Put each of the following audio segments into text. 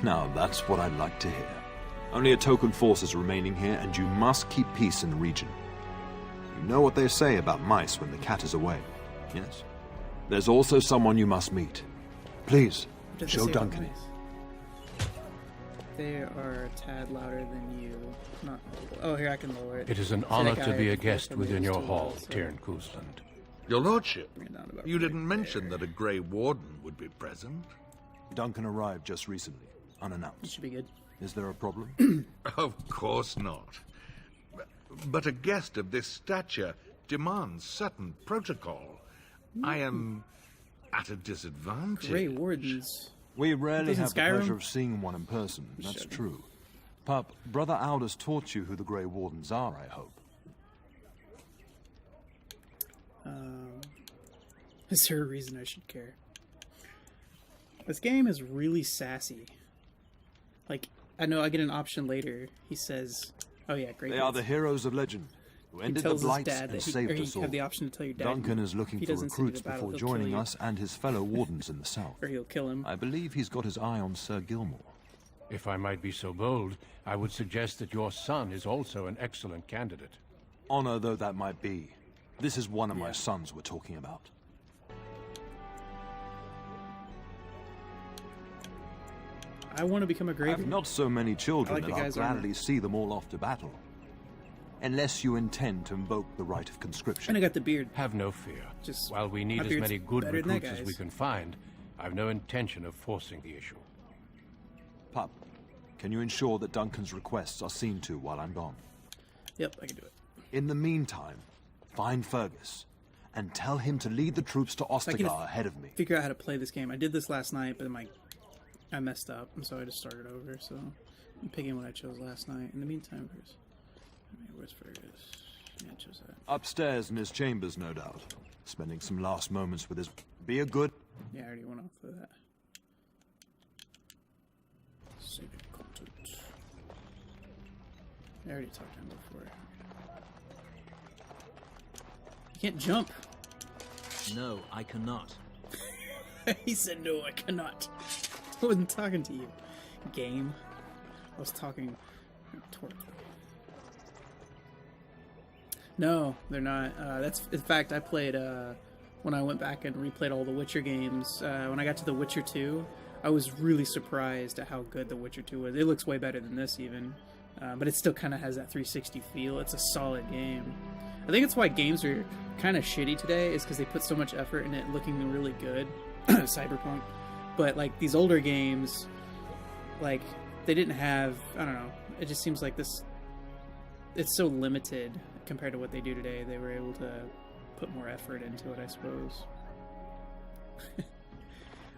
Now, that's what I'd like to hear. Only a token force is remaining here, and you must keep peace in the region. You know what they say about mice when the cat is away, yes? There's also someone you must meet. Please, show Duncan. They are a tad louder than you. Not. Oh, here, I can lower it. It is an honor to be a guest within your hall, Tyrn Cousland. Your lordship, you didn't mention that a Grey Warden would be present. Duncan arrived just recently, unannounced. It should be good. Is there a problem? Of course not. But a guest of this stature demands certain protocol. I am at a disadvantage. Grey Wardens. We rarely have the Skyrim? pleasure of seeing one in person, that's true. Pup, Brother Aldous taught you who the Grey Wardens are, I hope. Is there a reason I should care? This game is really sassy. Like, I know I get an option later. He says, oh yeah, great. They are the heroes of legend, who ended the blights and saved us all. Have the option to tell your dad. Duncan is looking for recruits before joining us and his fellow wardens in the south. Or he'll kill him. I believe he's got his eye on Sir Gilmore. If I might be so bold, I would suggest that your son is also an excellent candidate. Honor though that might be, this is one of my sons we're talking about. I want to become a Grey. I have not so many children, like and I'll gladly see them all off to battle. Unless you intend to invoke the right of conscription. And I got the beard. Have no fear. Just while we need my as beard's many good better than that recruits as we guy's. can find, I've no intention of forcing the issue. Pup, can you ensure that Duncan's requests are seen to while I'm gone? Yep, I can do it. In the meantime, find Fergus and tell him to lead the troops to Ostagar ahead of me. Figure out how to play this game. I did this last night, but I messed up, and so I just started over. So I'm picking what I chose last night. In the meantime, where's Fergus? Yeah, I chose that. Upstairs in his chambers, no doubt. Spending some last moments with his... Be a good... Yeah, I already went off of that. Saving content. I already talked to him before. You can't jump. No, I cannot. He said, no, I cannot. I wasn't talking to you, game. I was talking toward you. No, they're not. That's in fact, I played when I went back and replayed all the Witcher games. When I got to The Witcher 2, I was really surprised at how good The Witcher 2 was. It looks way better than this even, but it still kind of has that 360 feel. It's a solid game. I think it's why games are kind of shitty today, is because they put so much effort in it looking really good. Cyberpunk. But like these older games, like they didn't have, I don't know, it just seems like this, it's so limited compared to what they do today. They were able to put more effort into it, I suppose.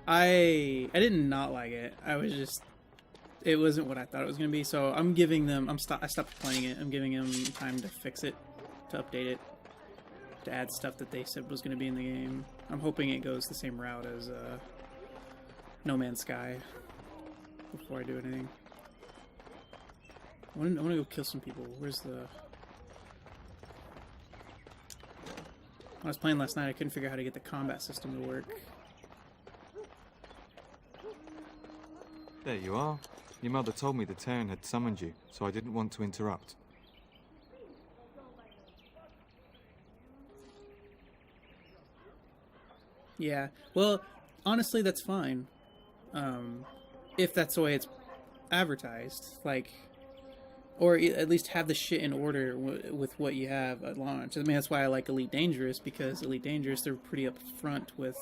I did not like it. I was just, it wasn't what I thought it was going to be. So I'm giving them, I stopped playing it. I'm giving them time to fix it, to update it, to add stuff that they said was going to be in the game. I'm hoping it goes the same route as No Man's Sky before I do anything. I want to go kill some people. Where's the... When I was playing last night, I couldn't figure out how to get the combat system to work. There you are. Your mother told me the Terran had summoned you, so I didn't want to interrupt. Yeah, well, honestly, that's fine. If that's the way it's advertised, like, or at least have the shit in order with what you have at launch. I mean, that's why I like Elite Dangerous, because Elite Dangerous, they're pretty upfront with,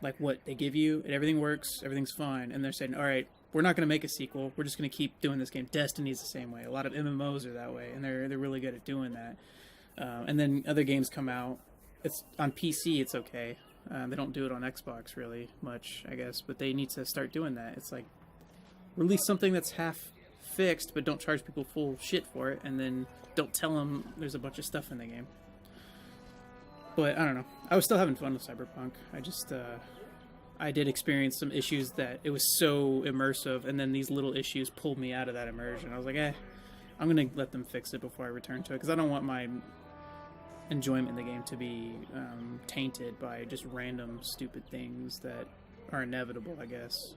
like, what they give you, and everything works, everything's fine, and they're saying, all right, we're not going to make a sequel, we're just going to keep doing this game. Destiny's the same way. A lot of MMOs are that way, and they're really good at doing that. And then other games come out. It's on PC, it's okay. They don't do it on Xbox really much, I guess, but they need to start doing that. It's like, release something that's half fixed, but don't charge people full shit for it, and then don't tell them there's a bunch of stuff in the game. But I don't know. I was still having fun with Cyberpunk. I just, I did experience some issues that it was so immersive, and then these little issues pulled me out of that immersion. I was like, I'm gonna let them fix it before I return to it, because I don't want my enjoyment in the game to be tainted by just random stupid things that are inevitable, I guess.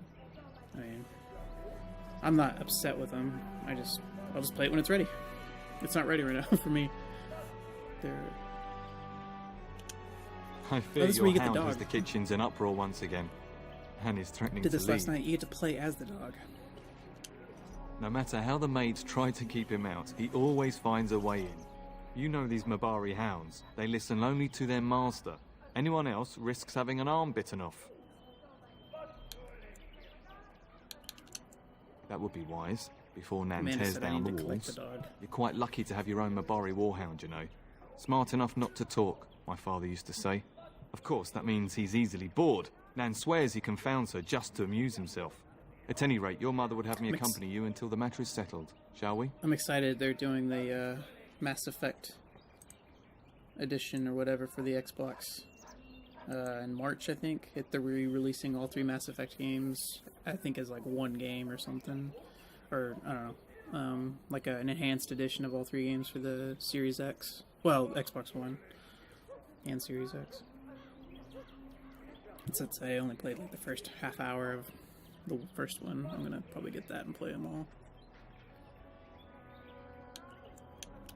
I mean, I'm not upset with them. I'll just play it when it's ready. It's not ready right now for me. I fear that's where your you get the hound has dog. the kitchens in uproar once again, and is threatening Did to this leave. last night. You get to play as the dog. No matter how the maids try to keep him out, he always finds a way in. You know these Mabari hounds. They listen only to their master. Anyone else risks having an arm bitten off. That would be wise, before Nan Amanda tears said I down need the to collect walls. the dog. You're quite lucky to have your own Mabari warhound, you know. Smart enough not to talk, my father used to say. Of course, that means he's easily bored. Nan swears he confounds her just to amuse himself. At any rate, your mother would have me accompany you until the matter is settled, shall we? I'm excited they're doing the Mass Effect edition or whatever for the Xbox in March, I think. They're re-releasing all 3 Mass Effect games, I think, as like one game or something. Or, I don't know, like an enhanced edition of all 3 games for the Series X. Well, Xbox One and Series X. Since I only played like the first half hour of the first one, I'm gonna probably get that and play them all.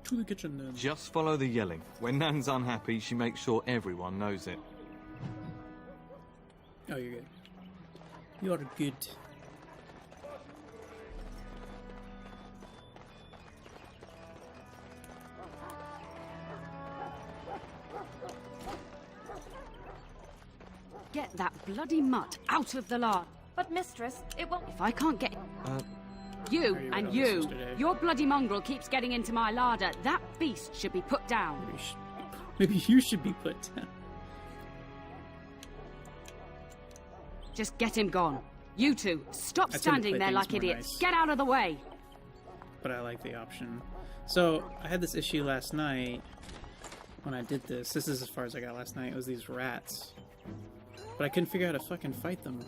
To the kitchen then. Just follow the yelling. When Nan's unhappy, she makes sure everyone knows it. Oh, you're good. You're good. Get that bloody mutt out of the larder. But mistress, it won't... If I can't get... You you read and all this you, yesterday. your bloody mongrel keeps getting into my larder. That beast should be put down. Maybe you should be put down. Just get him gone. You two, stop I tend to standing play there things like more idiots. nice. Get out of the way. But I like the option. So, I had this issue last night when I did this. This is as far as I got last night. It was these rats. But I couldn't figure out how to fucking fight them.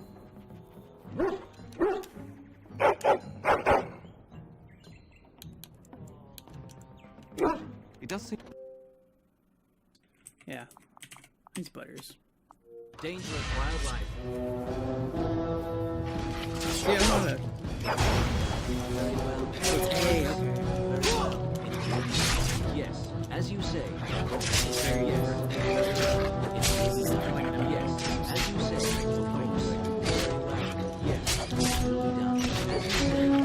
It does seem... Yeah. These butters. Dangerous wildlife. Yeah, I'm not a... Hey, okay. Yes, as you say. There he is. Yes. He's looking like an enemy. Yes, as you say. Yes, done. As you say, of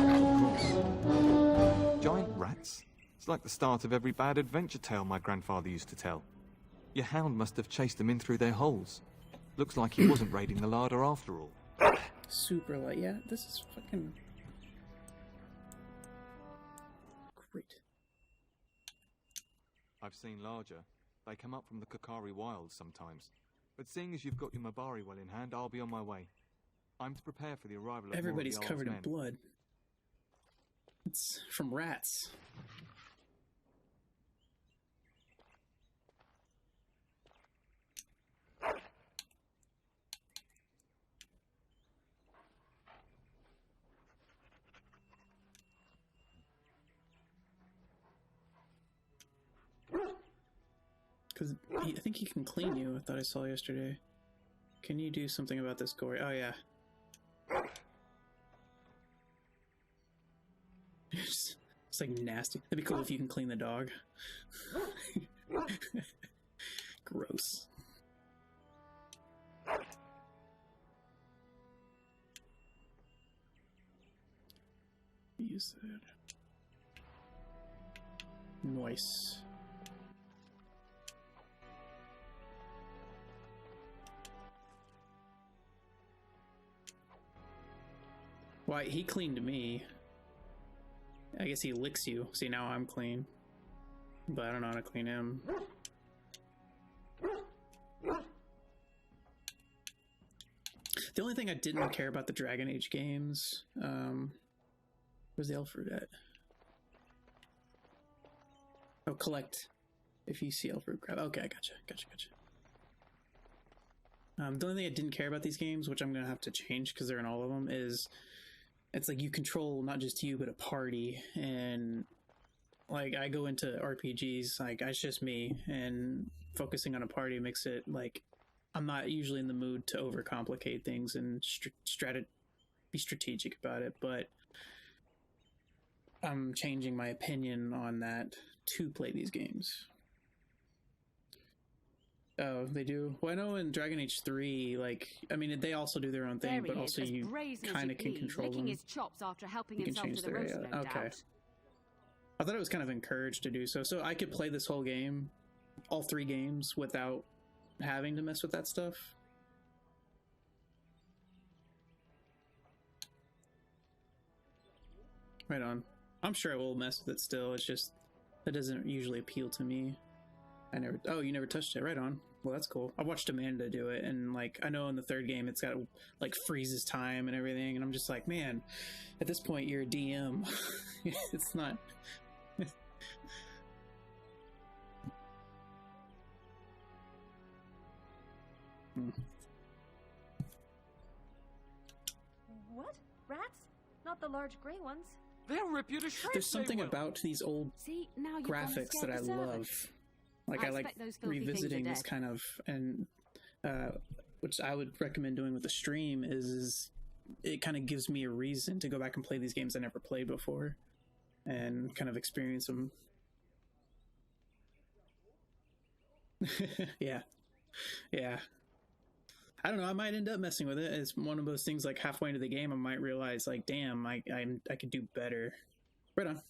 course. Giant rats? It's like the start of every bad adventure tale my grandfather used to tell. Your hound must have chased them in through their holes. Looks like he wasn't raiding the larder after all. Super light. Yeah, this is fucking... great. I've seen larger. They come up from the Kakari wilds sometimes. But seeing as you've got your Mabari well in hand, I'll be on my way. I'm to prepare for the arrival of Everybody's more of the covered in Jarl's men. blood. It's from rats. Because I think he can clean you. I thought I saw yesterday. Can you do something about this gory? Oh yeah. It's like nasty. That'd be cool if you can clean the dog. Gross. Use that. Nice. Why, he cleaned me. I guess he licks you. See, now I'm clean. But I don't know how to clean him. The only thing I didn't care about the Dragon Age games, where's the elf fruit at? Oh, collect. If you see elf fruit, grab. Okay, I gotcha. The only thing I didn't care about these games, which I'm gonna have to change because they're in all of them, is it's like you control not just you but a party, and like I go into RPGs like it's just me, and focusing on a party makes it like I'm not usually in the mood to overcomplicate things and be strategic about it. But I'm changing my opinion on that to play these games. Oh, they do? Well, I know in Dragon Age 3, like, I mean, they also do their own thing, There but he also is, as you brazen as kind you of can please, control licking them. his chops after helping You can himself change to the their roast, area. no Okay. doubt. I thought it was kind of encouraged to do so. So I could play this whole game, all 3 games, without having to mess with that stuff. Right on. I'm sure I will mess with it still. It's just that doesn't usually appeal to me. I never. Oh, you never touched it. Right on. Well, that's cool. I watched Amanda do it, and like I know in the 3rd game, it's got like freezes time and everything, and I'm just like, man, at this point, you're a DM. It's not. What? Rats? Not the large grey ones. They'll rip you to shreds. There's something they will. about these old See, now you've gone and graphics that scared I the love. servants. Like I I like expect those filthy things are revisiting this dead. kind of, and which I would recommend doing with the stream is it kind of gives me a reason to go back and play these games I never played before, and kind of experience them. Yeah, yeah. I don't know. I might end up messing with it. It's one of those things. Like halfway into the game, I might realize, like, damn, I could do better. Right on.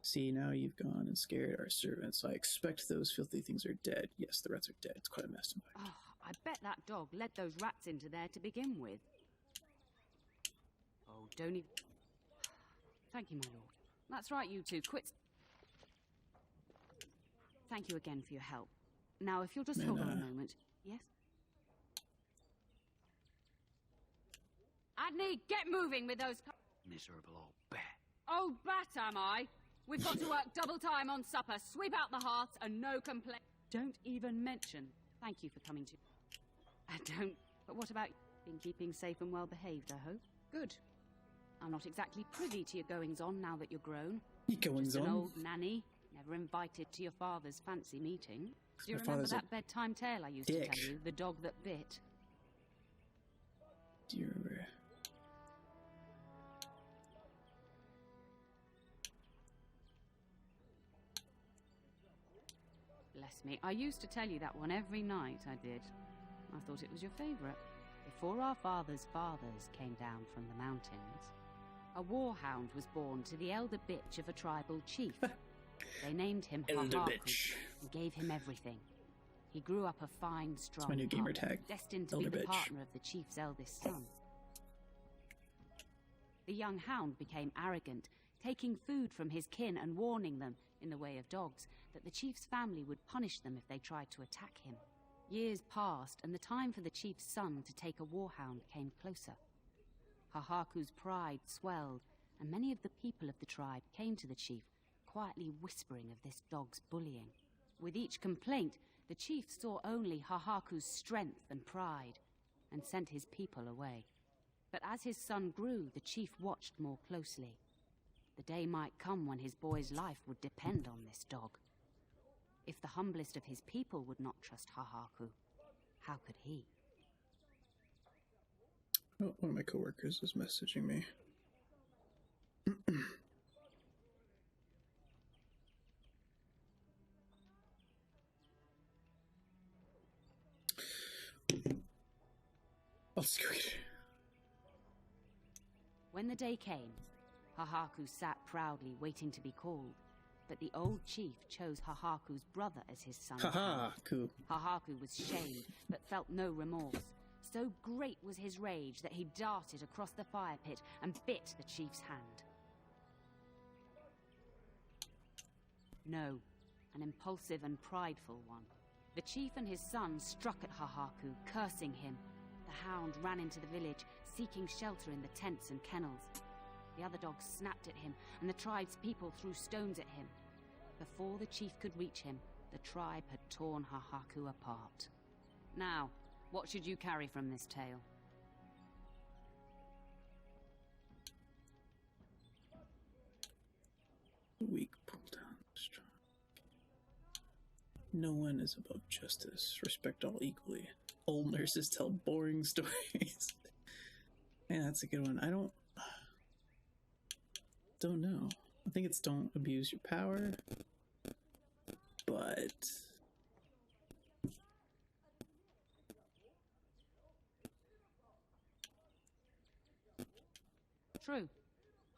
See, now you've gone and scared our servants. I expect those filthy things are dead. Yes, the rats are dead. It's quite a mess. Oh, I bet that dog led those rats into there to begin with. Oh, don't even... Thank you, my lord. That's right, you two. Quit... Thank you again for your help. Now, if you'll just hold on a moment. Yes? Adney, get moving with those... Miserable old bat. Oh, bat am I? We've got to work double time on supper, sweep out the hearths, and no complaint. Don't even mention. Thank you for coming to... I don't... But what about you? Been keeping safe and well behaved, I hope? Good. I'm not exactly privy to your goings-on now that you're grown. Goings Just an on. old nanny, never invited to your father's fancy meeting. Do you My remember father's a that bedtime tale I used dick. to tell you? The dog that bit? Do you remember? Bless me. I used to tell you that one every night, I did. I thought it was your favourite. Before our fathers' fathers came down from the mountains, a warhound was born to the elder bitch of a tribal chief. They named him Elder Hahaku bitch. and gave him everything. He grew up a fine, strong my new gamer pup, tag. destined to Elder be the bitch. partner of the chief's eldest son. The young hound became arrogant, taking food from his kin and warning them, in the way of dogs, that the chief's family would punish them if they tried to attack him. Years passed, and the time for the chief's son to take a warhound came closer. Hahaku's pride swelled, and many of the people of the tribe came to the chief, quietly whispering of this dog's bullying. With each complaint, the chief saw only Hahaku's strength and pride, and sent his people away. But as his son grew, the chief watched more closely. The day might come when his boy's life would depend on this dog. If the humblest of his people would not trust Hahaku, how could he? Oh, one of my coworkers is messaging me. I'll screw it. When the day came, Hahaku sat proudly waiting to be called, but the old chief chose Hahaku's brother as his son. Haha, cool. Hahaku was shamed, but felt no remorse. So great was his rage that he darted across the fire pit and bit the chief's hand. No, an impulsive and prideful one. The chief and his son struck at Hahaku, cursing him. The hound ran into the village, seeking shelter in the tents and kennels. The other dogs snapped at him, and the tribe's people threw stones at him. Before the chief could reach him, the tribe had torn Hahaku apart. Now, what should you carry from this tale? The weak pull down the strong. No one is above justice. Respect all equally. Old nurses tell boring stories. Man, that's a good one. I don't... Don't know. I think it's don't abuse your power. But True.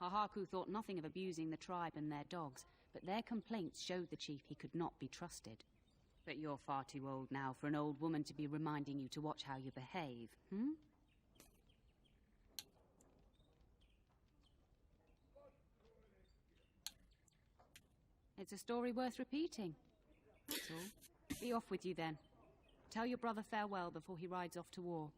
Hahaku thought nothing of abusing the tribe and their dogs, but their complaints showed the chief he could not be trusted. But you're far too old now for an old woman to be reminding you to watch how you behave, hmm? It's a story worth repeating. That's all. Be off with you then. Tell your brother farewell before he rides off to war.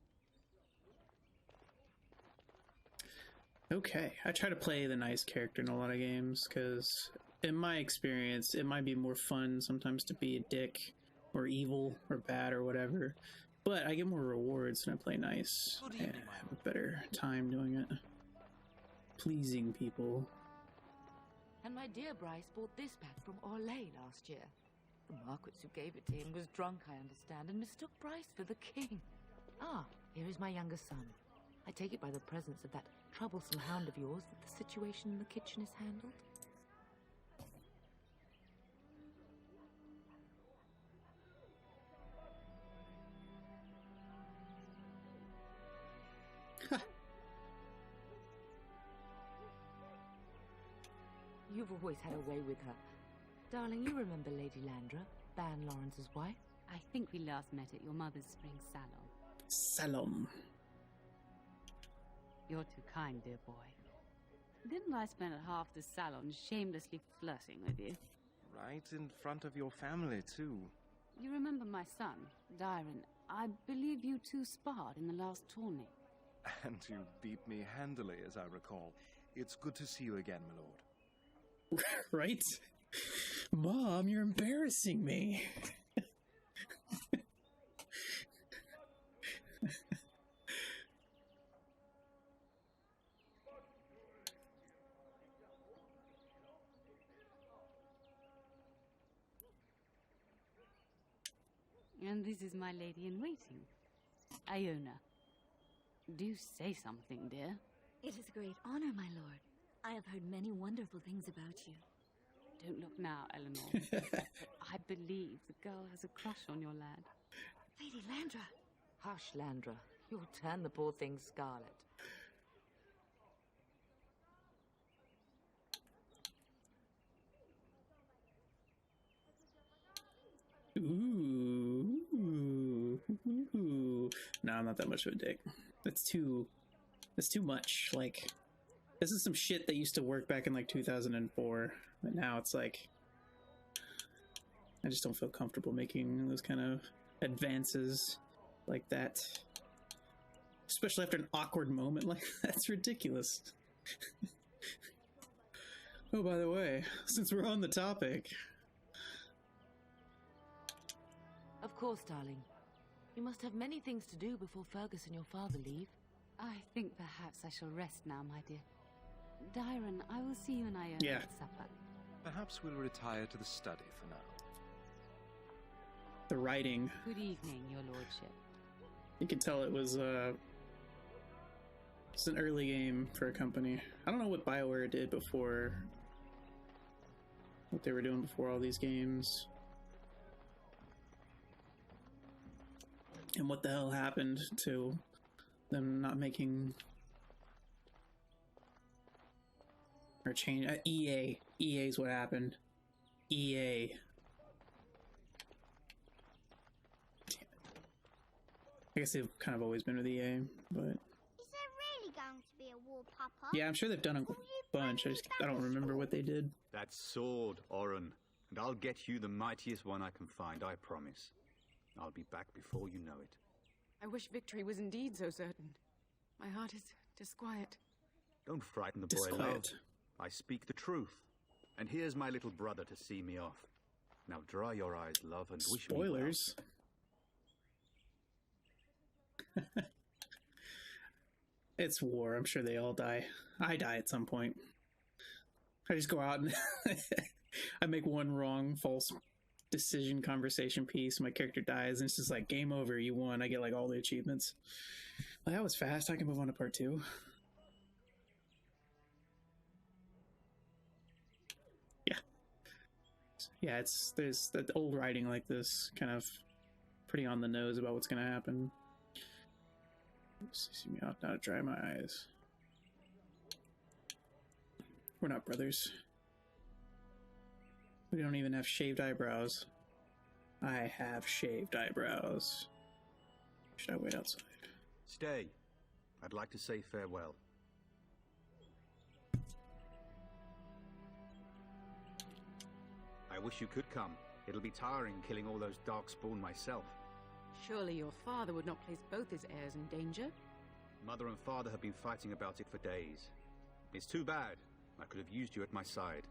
okay, I try to play the nice character in a lot of games because, in my experience, it might be more fun sometimes to be a dick or evil or bad or whatever. But I get more rewards when I play nice and have a better time doing it. Pleasing people. And my dear Bryce bought this back from Orlais last year. The Marquis who gave it to him was drunk, I understand, and mistook Bryce for the king. Ah, here is my younger son. I take it by the presence of that troublesome hound of yours that the situation in the kitchen is handled. You've always had a way with her. Darling, you remember Lady Landra, Ban Lawrence's wife? I think we last met at your mother's spring salon. Salom. You're too kind, dear boy. Didn't I spend half the salon shamelessly flirting with you? Right in front of your family, too. You remember my son, Dyron. I believe you two sparred in the last tourney. And you beat me handily, as I recall. It's good to see you again, my lord. Right? Mom, you're embarrassing me. And this is my lady-in-waiting, Iona. Do say something, dear. It is a great honor, my lord. I have heard many wonderful things about you. Don't look now, Eleanor. But I believe the girl has a crush on your lad. Lady Landra. Hush, Landra. You'll turn the poor thing scarlet. Ooh. No, I'm not that much of a dick. That's too much. Like, this is some shit that used to work back in like 2004, but now it's like I just don't feel comfortable making those kind of advances like that, especially after an awkward moment like that's ridiculous. Oh, by the way, since we're on the topic, Of course, darling. You must have many things to do before Fergus and your father leave. I think perhaps I shall rest now, my dear. Dyron, I will see you and Iona Yeah. at supper. Perhaps we'll retire to the study for now. the writing, Good evening, your lordship. you can tell it was it's an early game for a company. I don't know what BioWare did before, what they were doing before all these games, and what the hell happened to them not making or change. EA is what happened. EA. Damn it. I guess they've kind of always been with EA, but Is there really going to be a war, Papa? yeah, I'm sure they've done a bunch. I don't remember what they did. That sword, Oren, and I'll get you the mightiest one I can find, I promise. I'll be back before you know it. I wish victory was indeed so certain. My heart is disquiet. Don't frighten the boy, love. Disquiet. I speak the truth. And here's my little brother to see me off. Now dry your eyes, love, and wish me well. Spoilers. It's war. I'm sure they all die. I die at some point. I just go out and I make one wrong, false decision conversation piece. My character dies, and it's just like, game over. You won. I get like all the achievements. Well, that was fast. I can move on to part 2. yeah, there's that old writing like this, kind of pretty on the nose about what's gonna happen. See me out now to dry my eyes. We're not brothers. We don't even have shaved eyebrows. I have shaved eyebrows. Should I wait outside? Stay. I'd like to say farewell. I wish you could come. It'll be tiring killing all those Darkspawn myself. Surely your father would not place both his heirs in danger? Mother and father have been fighting about it for days. It's too bad. I could have used you at my side.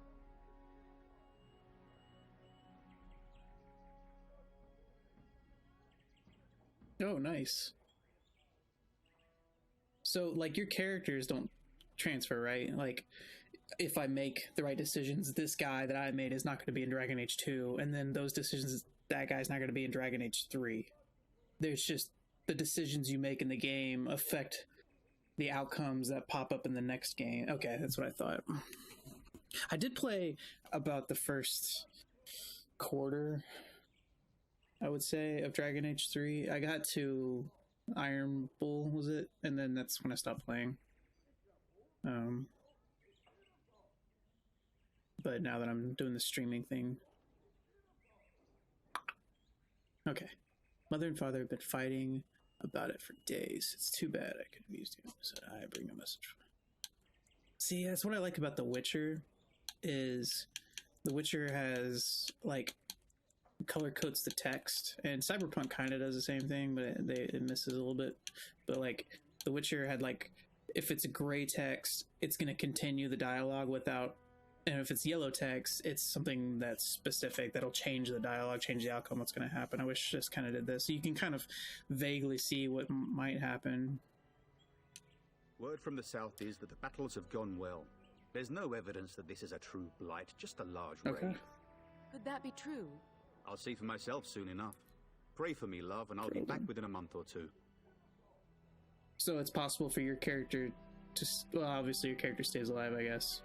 Oh, nice. So, like, your characters don't transfer, right? Like, if I make the right decisions, this guy that I made is not going to be in Dragon Age 2, and then those decisions, that guy's not going to be in Dragon Age 3. There's just the decisions you make in the game affect the outcomes that pop up in the next game. Okay, that's what I thought. I did play about the first quarter, I would say, of Dragon Age 3. I got to Iron Bull, was it? And then that's when I stopped playing. But now that I'm doing the streaming thing. Okay. Mother and father have been fighting about it for days. It's too bad I could have used you. Said I bring a message. See, that's what I like about The Witcher, is The Witcher has, like, color coats the text, and Cyberpunk kind of does the same thing, but it misses a little bit. But, like, The Witcher had, like, if it's a gray text, it's going to continue the dialogue without, and if it's yellow text, it's something that's specific that'll change the dialogue, change the outcome, what's going to happen. I wish this kind of did this. So you can kind of vaguely see what might happen. Word from the south is that the battles have gone well. There's no evidence that this is a true blight, just a large raid. Could that be true? I'll see for myself soon enough. Pray for me, love, and I'll be back within a month or two. So it's possible for your character to... Well, obviously your character stays alive, I guess.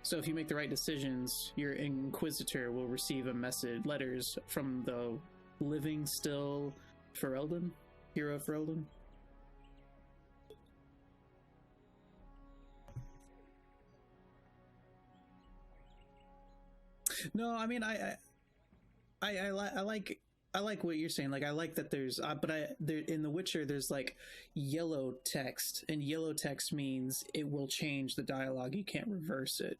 So if you make the right decisions, your Inquisitor will receive a message, letters from the living still Ferelden? Hero Ferelden? No, I mean, I like what you're saying. Like, I like that there's, there in The Witcher, there's like yellow text, and yellow text means it will change the dialogue. You can't reverse it.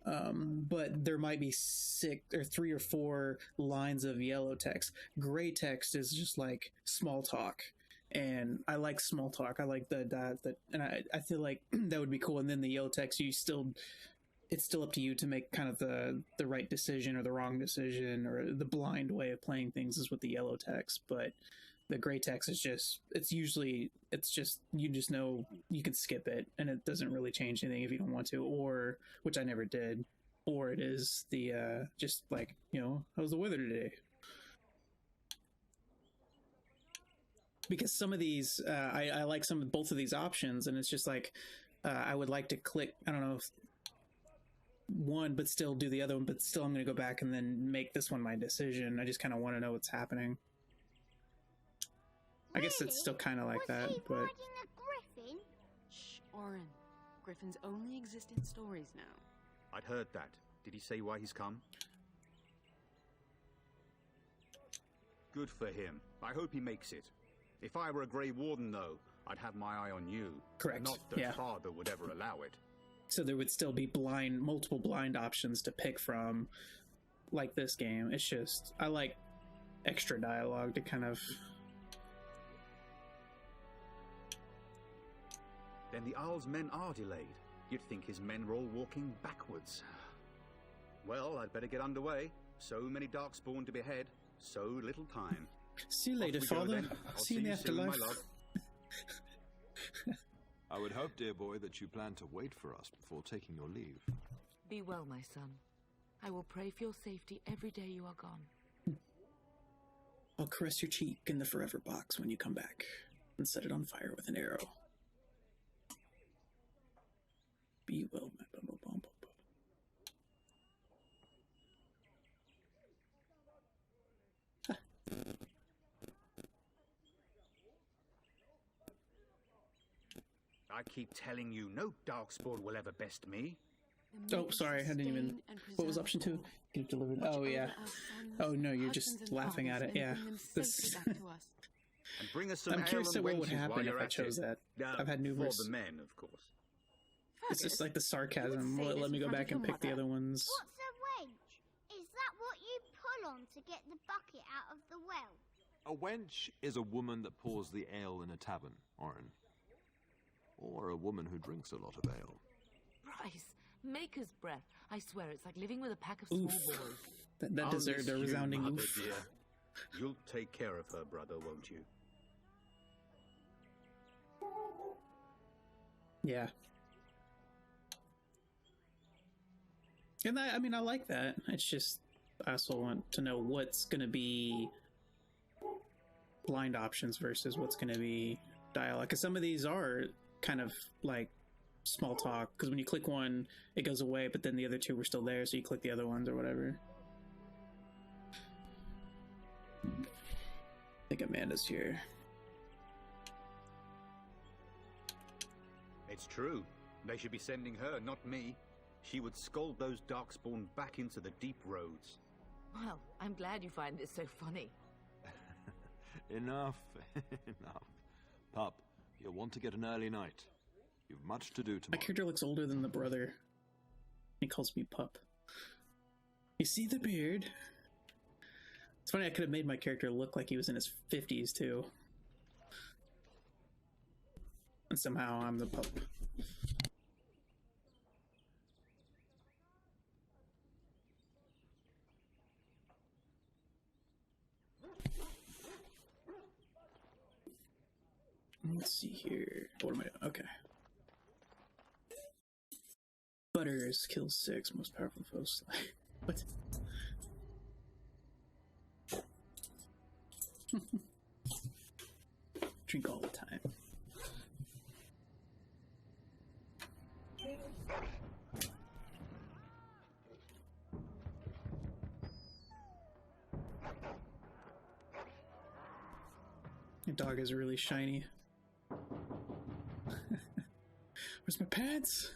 But there might be 3 or 4 lines of yellow text. Gray text is just like small talk. And I like small talk. I like that, and I feel like that would be cool. And then the yellow text, it's still up to you to make kind of the right decision or the wrong decision, or the blind way of playing things is with the yellow text. But the gray text is just, you just know you can skip it and it doesn't really change anything if you don't want to, or, which I never did, or it is the, just like, how's the weather today? Because some of these, I like both of these options, and it's just like, I would like to click, I don't know, one but still do the other one, but still I'm going to go back and then make this one my decision. I just kind of want to know what's happening. I guess it's still kind of like that, but... riding a griffin? Shh, Oren. Griffins only exist in stories now. I'd heard that. Did he say why he's come? Good for him. I hope he makes it. If I were a Grey Warden, though, I'd have my eye on you. Correct. Not that father would ever allow it. So there would still be multiple blind options to pick from, like this game. It's just, I like extra dialogue to kind of... Then the Isle's men are delayed. You'd think his men were all walking backwards. Well, I'd better get underway. So many Darkspawn to behead, so little time. See you later, father. See you in the afterlife. I would hope, dear boy, that you plan to wait for us before taking your leave. Be well, my son. I will pray for your safety every day you are gone. I'll caress your cheek in the forever box when you come back, and set it on fire with an arrow. Be well, my bumble. I keep telling you, no Darkspawn will ever best me. Oh, sorry, I didn't even... What was option 2? Get delivered. Oh, yeah. Oh, no, you're just laughing at it. Yeah. This... And bring us some I'm curious to what would wenches while happen if you're I at chose it. that. I've had numerous... For the men, of course. It's just like the sarcasm. Let me go back and pick the other ones. What's a wench? Is that what you pull on to get the bucket out of the well? A wench is a woman that pours the ale in a tavern, Orin. Or a woman who drinks a lot of ale. Bryce, maker's breath. I swear it's like living with a pack of small boys. That deserved a resounding mother, oof. dear. You'll take care of her, brother, won't you? Yeah. And I mean, I like that. It's just, I also want to know what's going to be blind options versus what's going to be dialogue. Because some of these are kind of like small talk. Because when you click one, it goes away, but then the other two were still there, so you click the other ones or whatever. I think Amanda's here. It's true. They should be sending her, not me. She would scold those Darkspawn back into the deep roads. Well, I'm glad you find this so funny. Enough. Enough. Pup, you'll want to get an early night. You've much to do My tomorrow. character looks older than the brother. He calls me pup. You see the beard? It's funny, I could have made my character look like he was in his 50s too. And somehow I'm the pup. Let's see here. What am I doing? Okay. Butters kills 6 most powerful foes. What? Drink all the time. Your dog is really shiny. Where's my pants?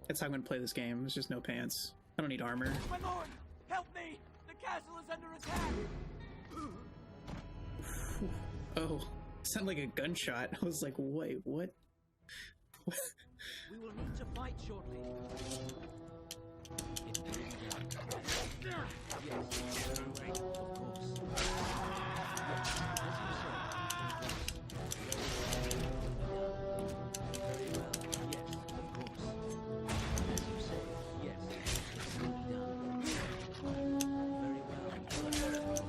That's how I'm gonna play this game. There's just no pants. I don't need armor. My lord, help me! The castle is under attack! Oh, it sounded like a gunshot. I was like, wait, what? We will need to fight shortly. Yes, of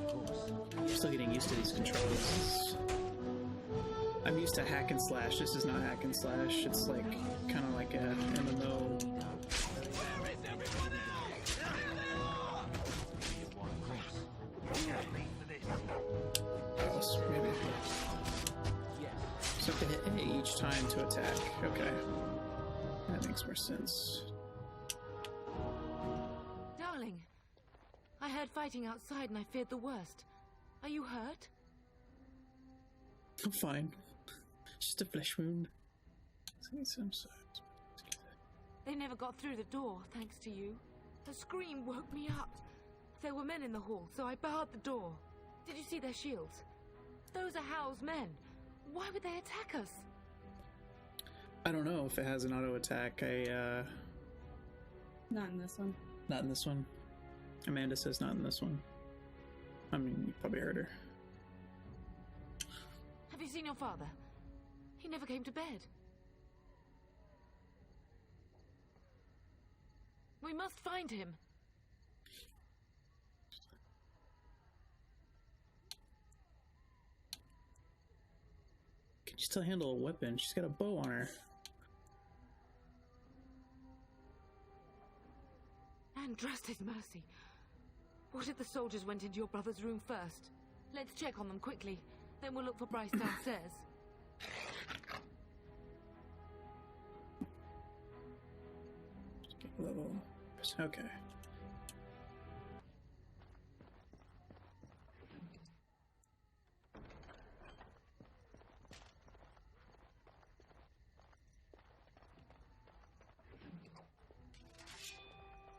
course. I'm still getting used to these controls. I'm used to hack and slash. This is not hack and slash. It's like kind of like a MMO. Else, maybe. So I have to hit A each time to attack. Okay, that makes more sense. Darling, I heard fighting outside and I feared the worst. Are you hurt? I'm fine. Just a flesh wound. I'm sorry. They never got through the door, thanks to you. A scream woke me up. There were men in the hall, so I barred the door. Did you see their shields? Those are Howl's men. Why would they attack us? I don't know if it has an auto attack. Not in this one. Not in this one. Amanda says not in this one. I mean, you probably heard her. Have you seen your father? He never came to bed. We must find him. Can you still handle a weapon? She's got a bow on her. And trust his mercy. What if the soldiers went into your brother's room first? Let's check on them quickly. Then we'll look for Bryce downstairs. level. Okay.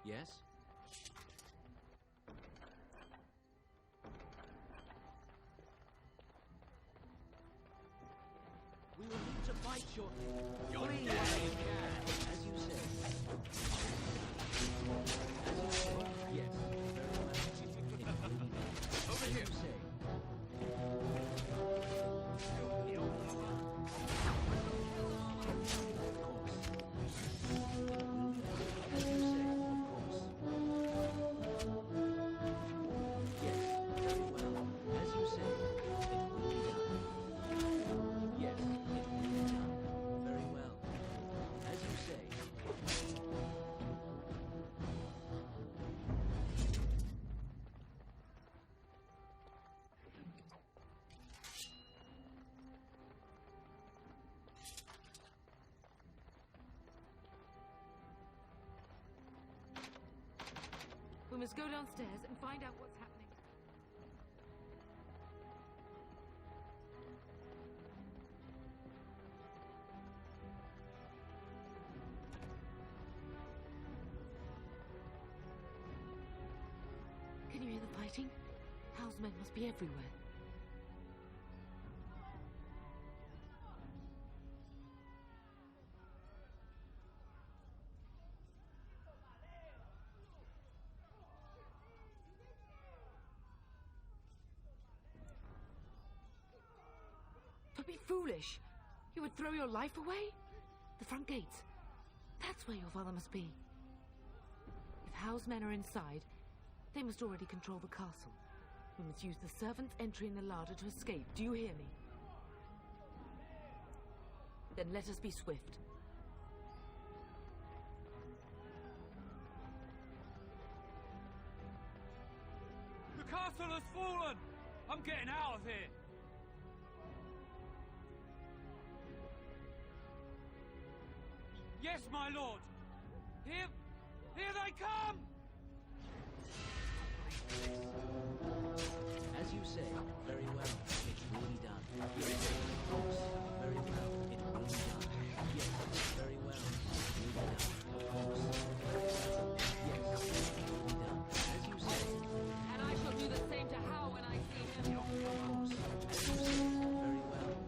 Yes? We will need to fight shortly. Flee while you can, as you say. As you say, yes. Very well. Over here. As you say. We must go downstairs and find out what's happening. Can you hear the fighting? Hal's men must be everywhere. Don't be foolish. You would throw your life away? The front gates. That's where your father must be. If Hal's men are inside, they must already control the castle. We must use the servants' entry in the larder to escape. Do you hear me? Then let us be swift. The castle has fallen! I'm getting out of here! Yes, my lord! Here they come! As you say, very well. It will be done. Yes, of course. Very well. It will be done. Yes, very well. It will be done. Of course. Yes, it will be done. As you say. And I shall do the same to Hal when I see him. Of course. As you say. Very well. It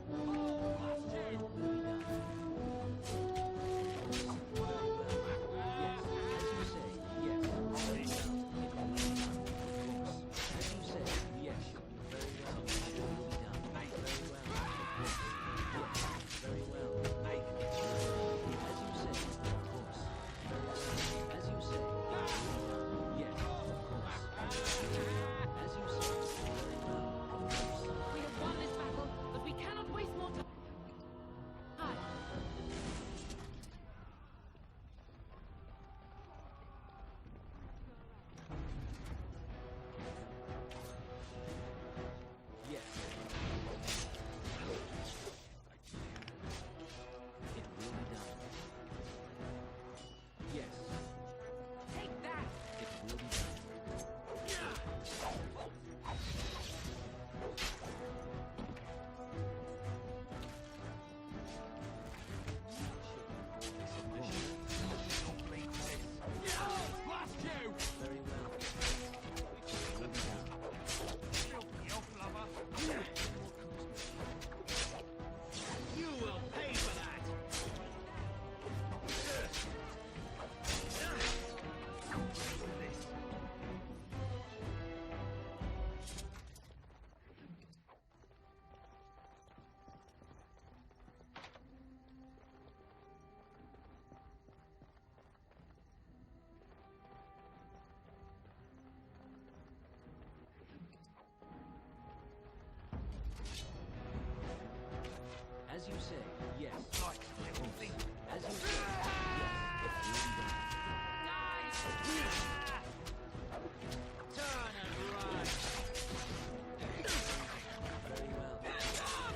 will be done. As you say, yes. Like little thing. As you say, yes. It will be done. Turn and run. Very well.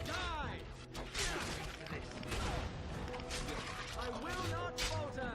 Die! I will not falter.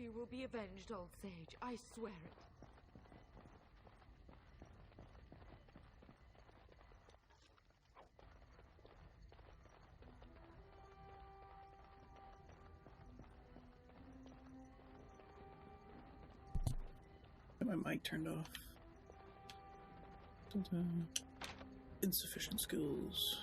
you will be avenged, old sage. I swear it. Got my mic turned off. Insufficient skills.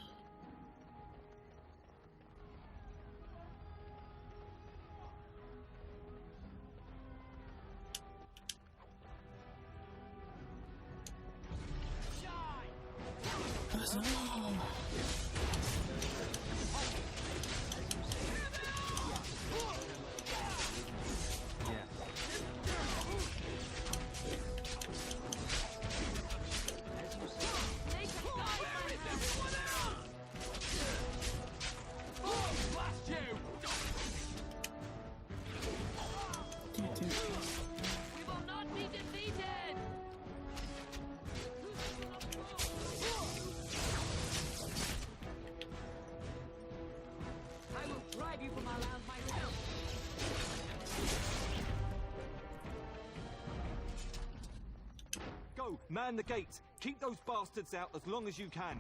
Man the gates! Keep those bastards out as long as you can!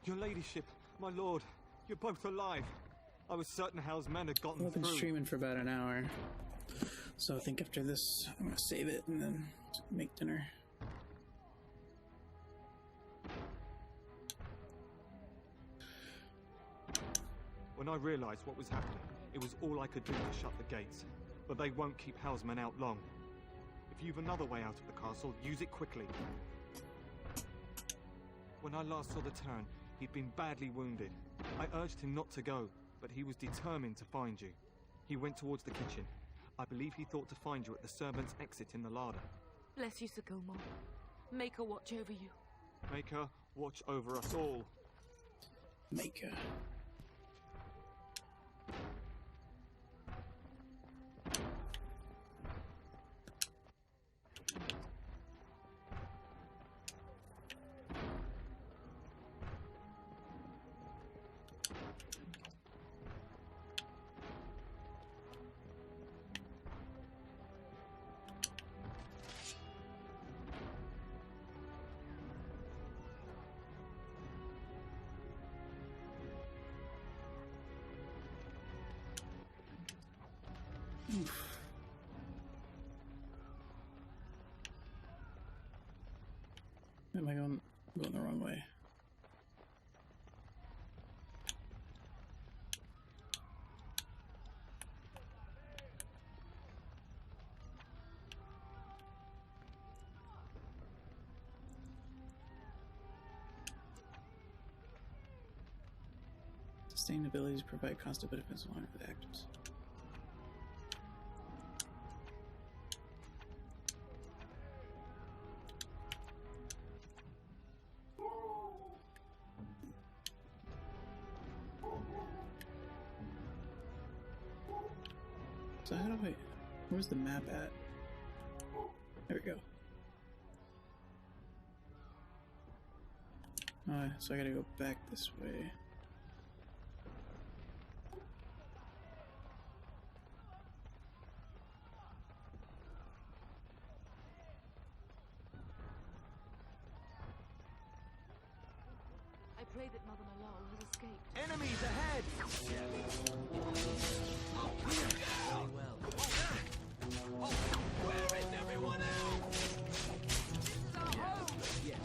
Your ladyship, my lord, you're both alive. I was certain Hal's men had gotten I've been through. streaming for about an hour, so I think after this I'm gonna save it and then make dinner. When I realised what was happening, it was all I could do to shut the gates. But they won't keep Hal's men out long. If you've another way out of the castle, use it quickly. When I last saw the Turn, he'd been badly wounded. I urged him not to go, but he was determined to find you. He went towards the kitchen. I believe he thought to find you at the servants' exit in the larder. Bless you, Sir Gilmore. Make her watch over you. Make her watch over us all. Make her. Oof. Am I going the wrong way? Sustained abilities provide constant benefits along with actors. So how do I... Where's the map at? There we go. Alright, so I gotta go back this way. I pray that Mother Malal has escaped. Enemies ahead! Very well. Where is everyone else? This is our home! Yes.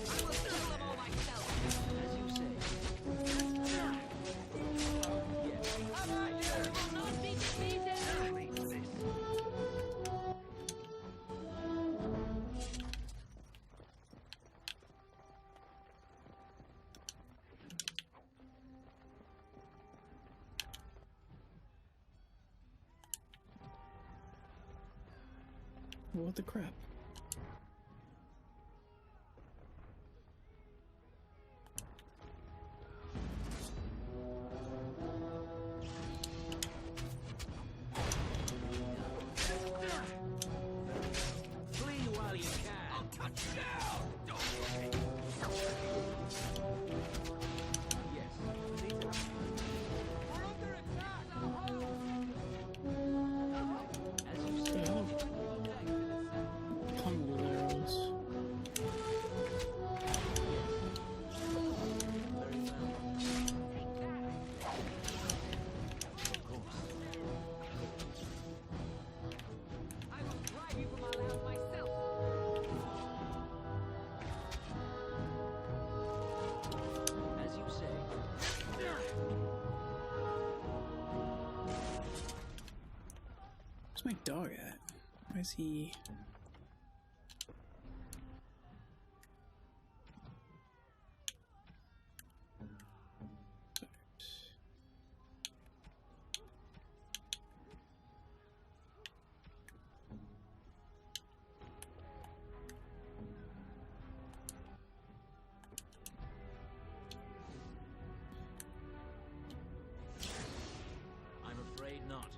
I will kill them all myself, as you say. Yes. Have I will not be defeated! What the crap? Flee while you can. I'll cut you down! Don't worry. Where's my dog at? Why is he... I'm afraid not.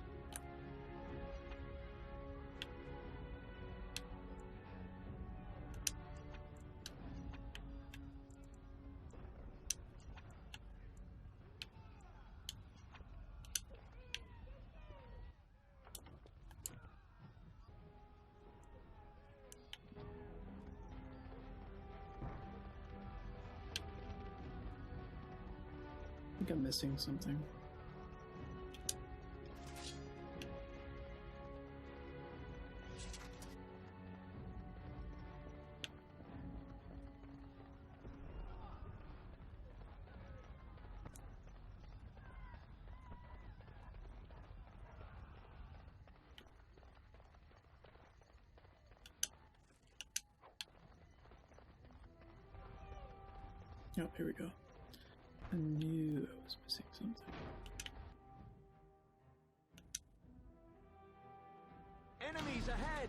I think I'm missing something. Oh, here we go. I knew I was missing something. Enemies ahead!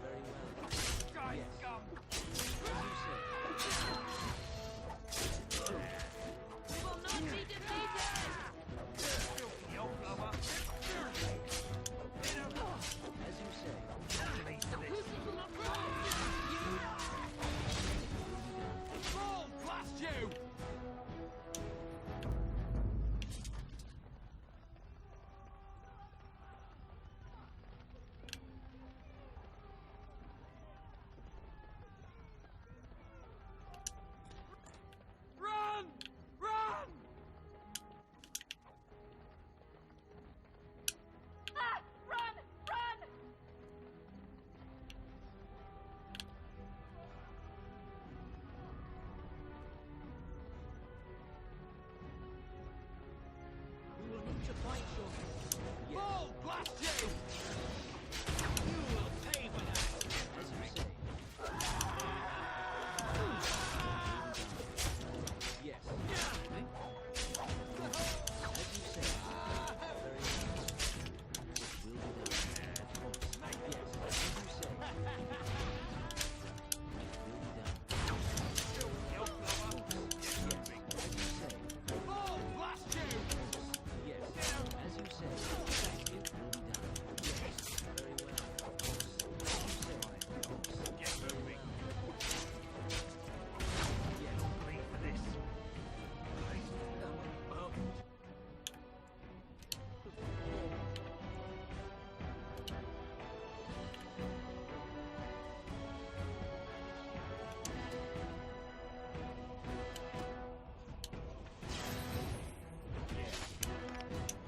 Very well. Guys, Yes. come! Will not be defeated! Filthy old lover! As you say. Roll, blast you! Run! Run! Ah! Run! Run! We will need to fight shortly. Yes. Roll, blast you! You will pay for that. As you say. Yes. As you say. Very well. It will be done. Of course. Yes. As you say. It will be done. Filthy old lover! Yes. As you say. Roll, blast you! Yes. As you say. It will be done. Yes. Very well. Of course. As you say. Of course. Get moving! Yes. Bleed for this! Oh.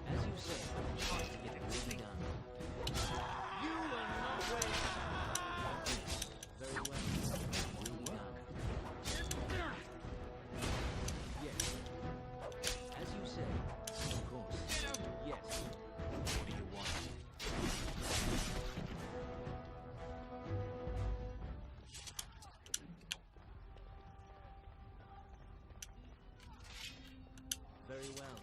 As you say, it will be done. You will not win. Very well. It will be done. Yes. As you say. Of course. Yes. What do you want? Very well.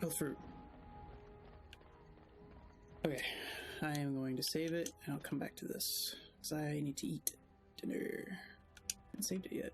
Oh, fruit. Okay, I am going to save it, and I'll come back to this, because I need to eat dinner. I haven't saved it yet.